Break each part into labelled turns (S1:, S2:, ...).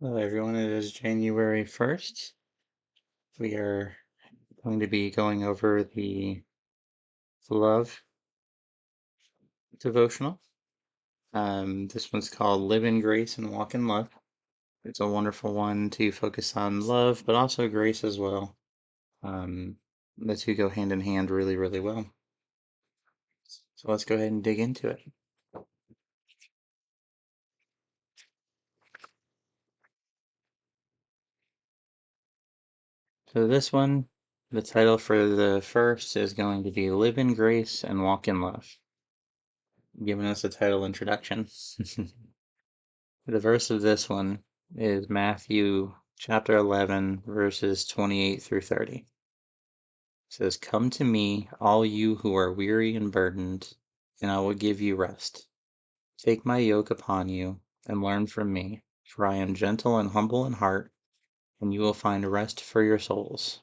S1: Hello, everyone. It is January 1st. We are going to be going over the Love Devotional. This one's called Live in Grace and Walk in Love. It's a wonderful one to focus on love, but also grace as well. The two go hand in hand really, really well. So let's go ahead and dig into it. So this one, the title for the first is going to be Live in Grace and Walk in Love, giving us a title introduction. The verse of this one is Matthew chapter 11, verses 28 through 30. It says, "Come to me, all you who are weary and burdened, and I will give you rest. Take my yoke upon you and learn from me, for I am gentle and humble in heart, and you will find rest for your souls.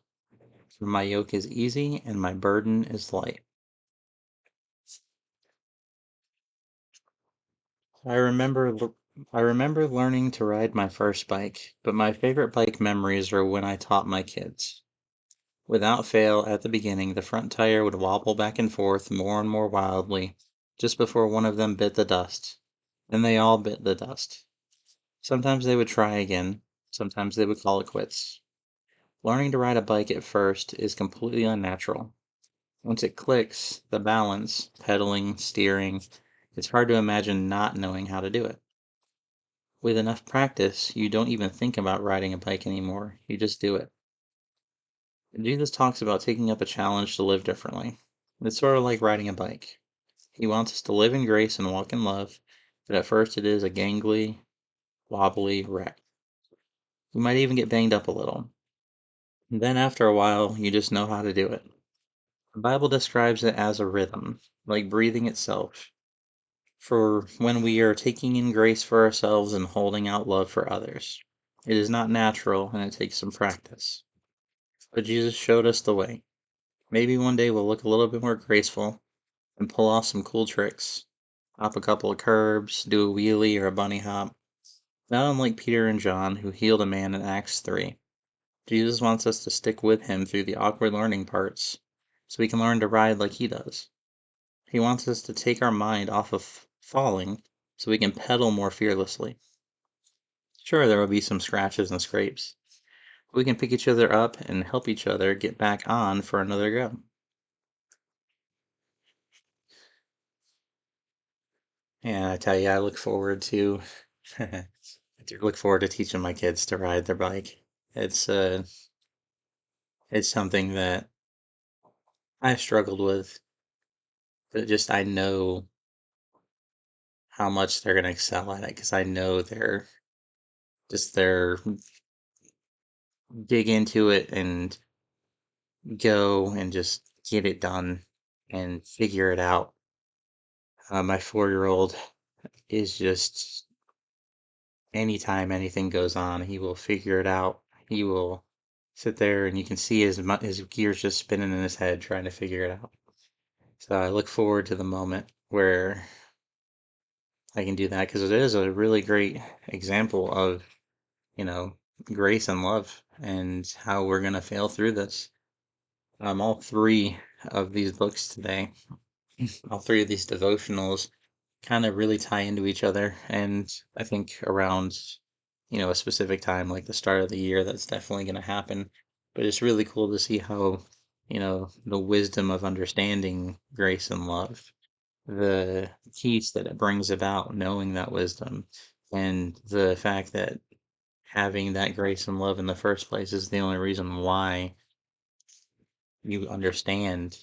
S1: For my yoke is easy and my burden is light." I remember I remember learning to ride my first bike, but my favorite bike memories are when I taught my kids. Without fail, at the beginning, the front tire would wobble back and forth more and more wildly, just before one of them bit the dust. Then they all bit the dust. Sometimes they would try again, sometimes they would call it quits. Learning to ride a bike at first is completely unnatural. Once it clicks, the balance, pedaling, steering, it's hard to imagine not knowing how to do it. With enough practice, you don't even think about riding a bike anymore, you just do it. Jesus talks about taking up a challenge to live differently. It's sort of like riding a bike. He wants us to live in grace and walk in love, but at first it is a gangly, wobbly wreck. You might even get banged up a little. And then after a while, you just know how to do it. The Bible describes it as a rhythm, like breathing itself, for when we are taking in grace for ourselves and holding out love for others. It is not natural and it takes some practice. But Jesus showed us the way. Maybe one day we'll look a little bit more graceful and pull off some cool tricks. Hop a couple of curbs, do a wheelie or a bunny hop. Not unlike Peter and John, who healed a man in Acts 3. Jesus wants us to stick with him through the awkward learning parts so we can learn to ride like he does. He wants us to take our mind off of falling so we can pedal more fearlessly. Sure, there will be some scratches and scrapes, but we can pick each other up and help each other get back on for another go. And I tell you, I look forward to I do look forward to teaching my kids to ride their bike. It's uh it's something that I struggled with, but just I know how much they're gonna excel at it because I know they're dig into it and go and just get it done and figure it out. My 4-year-old is just anytime anything goes on, he will figure it out. He will sit there and you can see his gears just spinning in his head trying to figure it out. So I look forward to the moment where I can do that because it is a really great example of, you know, grace and love and how we're going to fail through this. All three of these books today, all three of these devotionals kind of really tie into each other. And I think around, a specific time, like the start of the year, that's definitely going to happen. But it's really cool to see how, the wisdom of understanding grace and love, the peace that it brings about knowing that wisdom, and the fact that having that grace and love in the first place is the only reason why you understand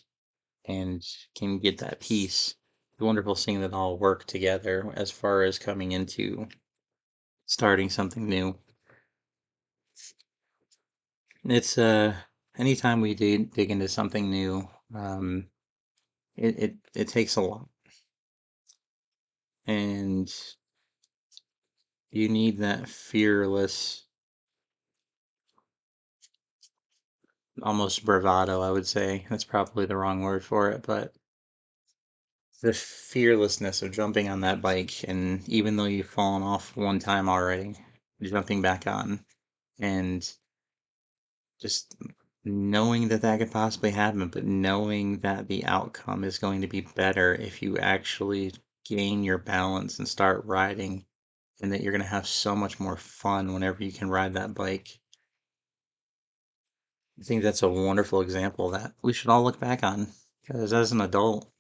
S1: and can get that peace. The wonderful seeing that all work together as far as coming into starting something new. It's anytime we dig into something new, it takes a lot, and you need that fearless, almost bravado, I would say. That's probably the wrong word for it, but the fearlessness of jumping on that bike, and even though you've fallen off one time already, jumping back on, and just knowing that that could possibly happen, but knowing that the outcome is going to be better if you actually gain your balance and start riding, and that you're going to have so much more fun whenever you can ride that bike. I think that's a wonderful example that we should all look back on. Because as an adult,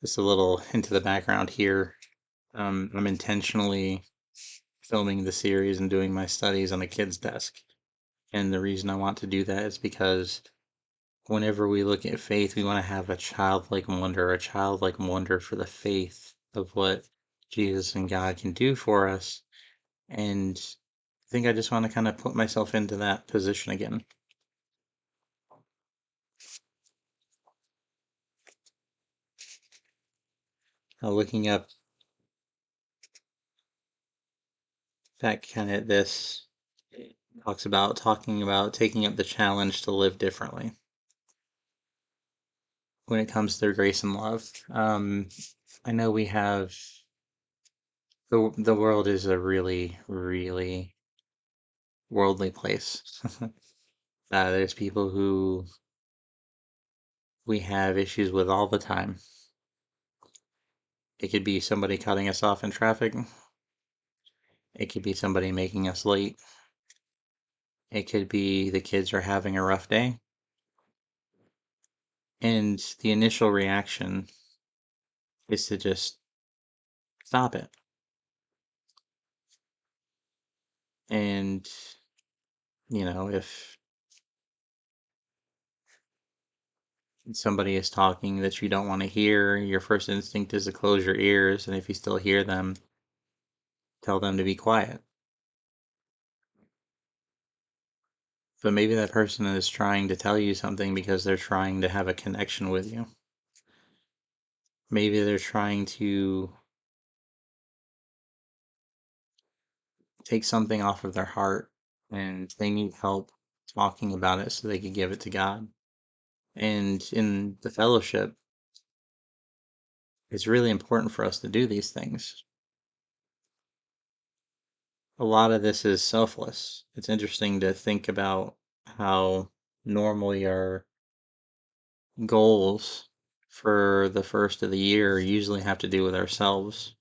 S1: just a little into the background here, I'm intentionally filming the series and doing my studies on a kid's desk. And the reason I want to do that is because whenever we look at faith, we want to have a childlike wonder for the faith of what Jesus and God can do for us. And I think I just want to kind of put myself into that position again. Looking up that kind of this talking about taking up the challenge to live differently when it comes to grace and love. I know we have the world is a really, really worldly place. There's people who we have issues with all the time. It could be somebody cutting us off in traffic. It could be somebody making us late. It could be the kids are having a rough day. And the initial reaction is to just stop it. And, if somebody is talking that you don't want to hear, your first instinct is to close your ears. And if you still hear them, tell them to be quiet. But maybe that person is trying to tell you something because they're trying to have a connection with you. Maybe they're trying to take something off of their heart and they need help talking about it so they can give it to God. And in the fellowship, it's really important for us to do these things. A lot of this is selfless. It's interesting to think about how normally our goals for the first of the year usually have to do with ourselves.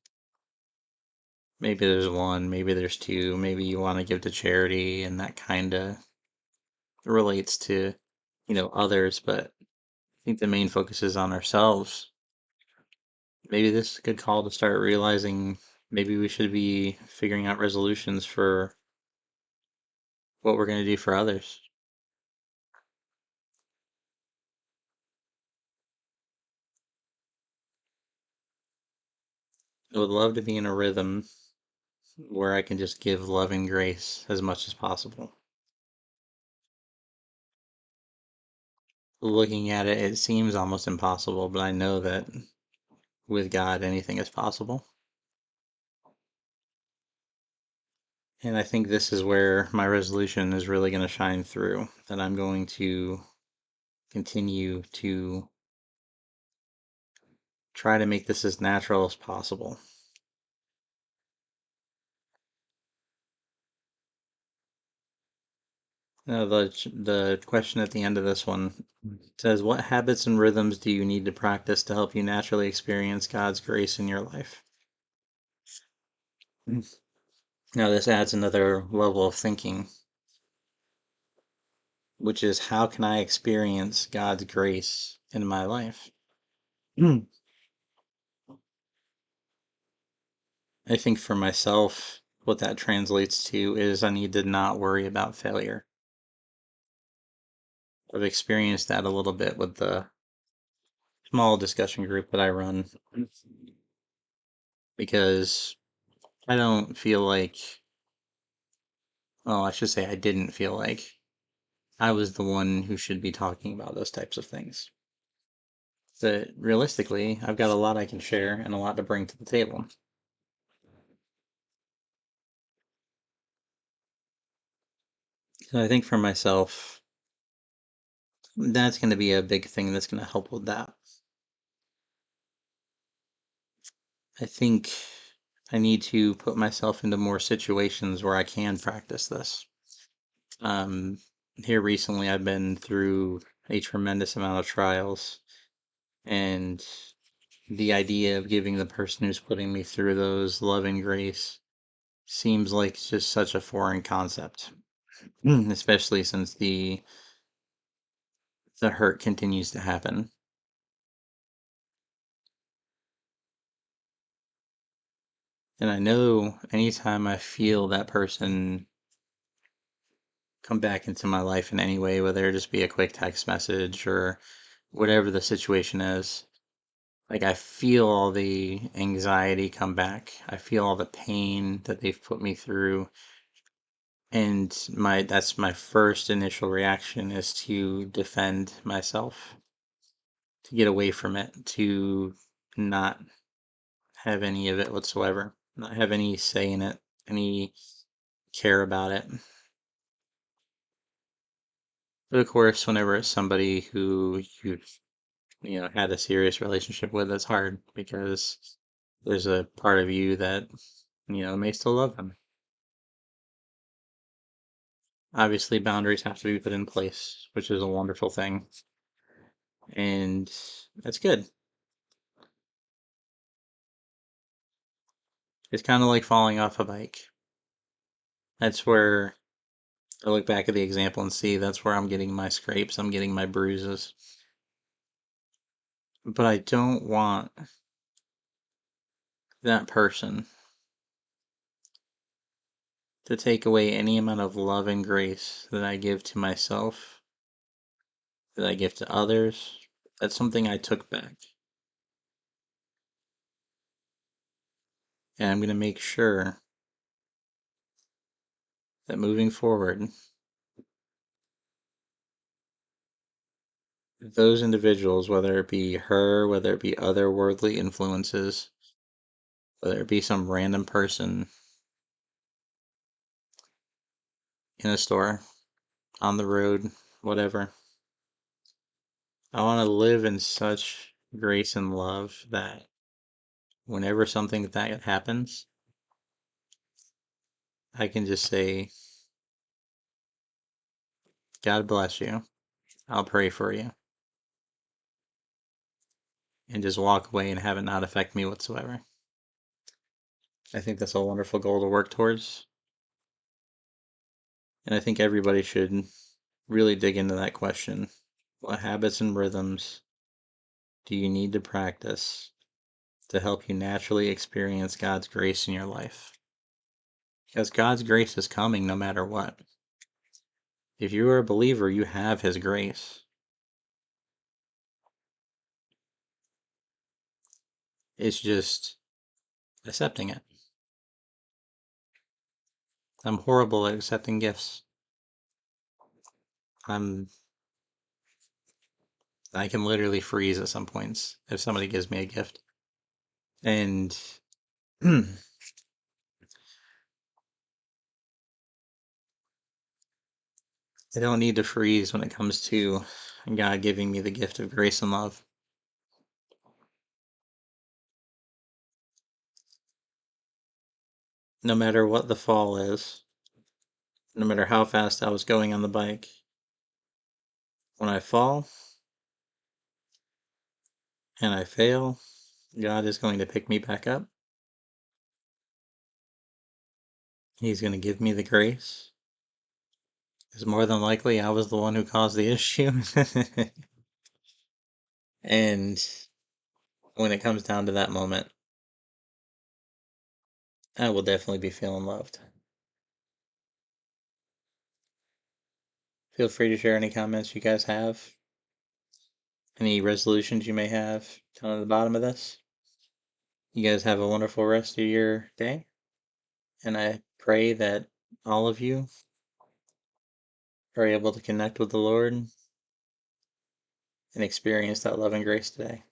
S1: Maybe there's one, maybe there's two, maybe you want to give to charity, and that kind of relates to, others, but I think the main focus is on ourselves. Maybe this is a good call to start realizing maybe we should be figuring out resolutions for what we're going to do for others. I would love to be in a rhythm where I can just give love and grace as much as possible. Looking at it, it seems almost impossible, but I know that with God, anything is possible. And I think this is where my resolution is really going to shine through, that I'm going to continue to try to make this as natural as possible. Now, the question at the end of this one says, what habits and rhythms do you need to practice to help you naturally experience God's grace in your life? Now, this adds another level of thinking, which is how can I experience God's grace in my life? I think for myself, what that translates to is I need to not worry about failure. I've experienced that a little bit with the small discussion group that I run because I don't feel like, well, I should say I didn't feel like I was the one who should be talking about those types of things. But realistically, I've got a lot I can share and a lot to bring to the table. So I think for myself, that's going to be a big thing that's going to help with that. I think I need to put myself into more situations where I can practice this. Um, Here recently, I've been through a tremendous amount of trials, and the idea of giving the person who's putting me through those love and grace seems like just such a foreign concept, especially since the hurt continues to happen. And I know anytime I feel that person come back into my life in any way, whether it just be a quick text message or whatever the situation is, like I feel all the anxiety come back. I feel all the pain that they've put me through. And that's my first initial reaction is to defend myself, to get away from it, to not have any of it whatsoever, not have any say in it, any care about it. But of course, whenever it's somebody who you had a serious relationship with, it's hard because there's a part of you that may still love them. Obviously, boundaries have to be put in place, which is a wonderful thing, and that's good. It's kind of like falling off a bike. That's where I look back at the example and see that's where I'm getting my scrapes, I'm getting my bruises. But I don't want that person to take away any amount of love and grace that I give to myself, that I give to others. That's something I took back. And I'm going to make sure that moving forward, those individuals, whether it be her, whether it be other worldly influences, whether it be some random person in a store, on the road, whatever, I want to live in such grace and love that whenever something like that happens, I can just say, God bless you. I'll pray for you. And just walk away and have it not affect me whatsoever. I think that's a wonderful goal to work towards. And I think everybody should really dig into that question. What habits and rhythms do you need to practice to help you naturally experience God's grace in your life? Because God's grace is coming no matter what. If you are a believer, you have His grace. It's just accepting it. I'm horrible at accepting gifts. I can literally freeze at some points if somebody gives me a gift. And I don't need to freeze when it comes to God giving me the gift of grace and love. No matter what the fall is, no matter how fast I was going on the bike, when I fall and I fail, God is going to pick me back up. He's going to give me the grace. Because more than likely, I was the one who caused the issue. And when it comes down to that moment, I will definitely be feeling loved. Feel free to share any comments you guys have, any resolutions you may have down at the bottom of this. You guys have a wonderful rest of your day, and I pray that all of you are able to connect with the Lord and experience that love and grace today.